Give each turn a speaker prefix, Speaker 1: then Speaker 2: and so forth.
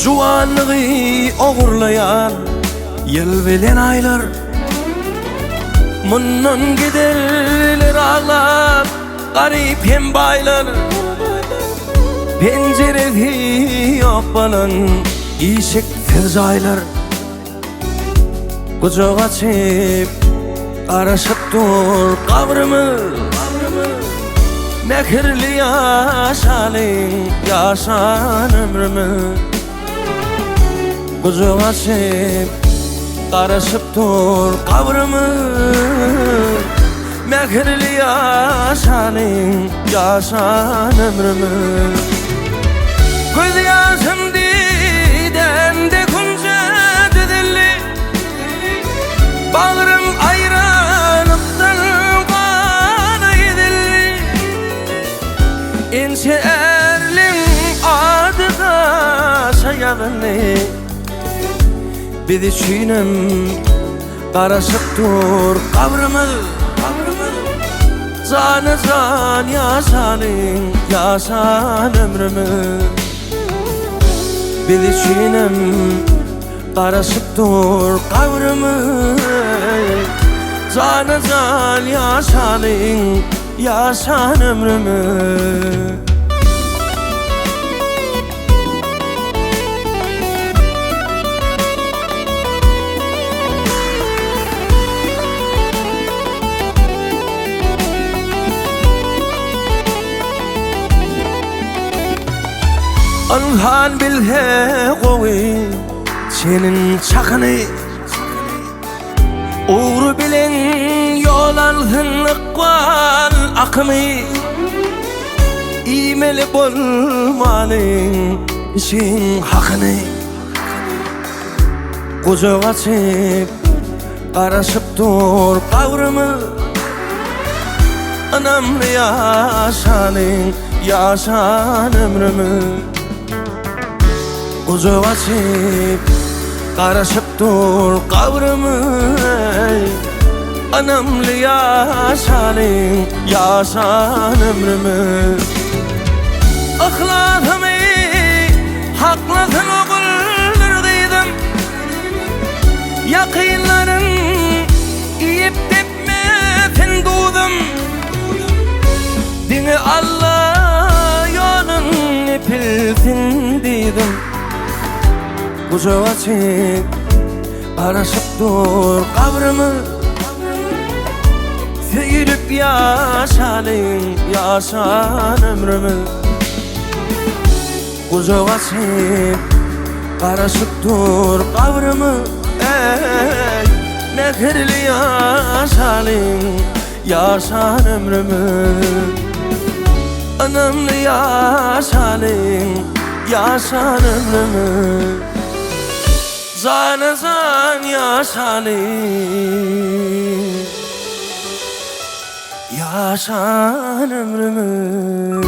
Speaker 1: Juwanlygy ogurlayan yıl bilen aylar, mundan giderler ağlar garip hem baylar. Penceresi yok balan işik ferzaylar, kucak açıp karışıp dur kabrımı. Mekirli yaşalın yaşan ömrümü, kucak açıp karışıp dur kabrımı. Mekirli yaşalın yaşan ömrümü. Göz yaşım didemde kunca düdülli, bağrım ayranıptan bana yedilli. İnce erlim adı da sayabını, bir de çiğnem karışıp dur kabrımı. Canı can yaşanın yaşan ömrümü, bir de çiğnem karışıp dur kabrımı. Canı can yaşanın yaşan ömrümü. Alhan bilhe qowi senin çakını, uğru bilen yol alhın ıkval akımı. İmeli bolmalın işin hakkını, kucak açıp karışıp dur kavrımı. Anamlı yaşanın yaşan ömrümü, kucak açıp karışıp dur kavrımı. Anamlı yaşanın yaşan ömrümü. Akladımı hakladın oğuldur dedim, yakınların iyip tepmetin doğdum. Dini Allah yolun ipilsin dedim, kucak açıp karışıp dur kabrımı. Seyirip yaşalın yaşan ömrümü, kucak açıp karışıp dur kabrımı. Mekirli yaşalın yaşan ömrümü. Anamlı yaşalın yaşan ömrümü. Canı can yaşalın yaşan ömrümü.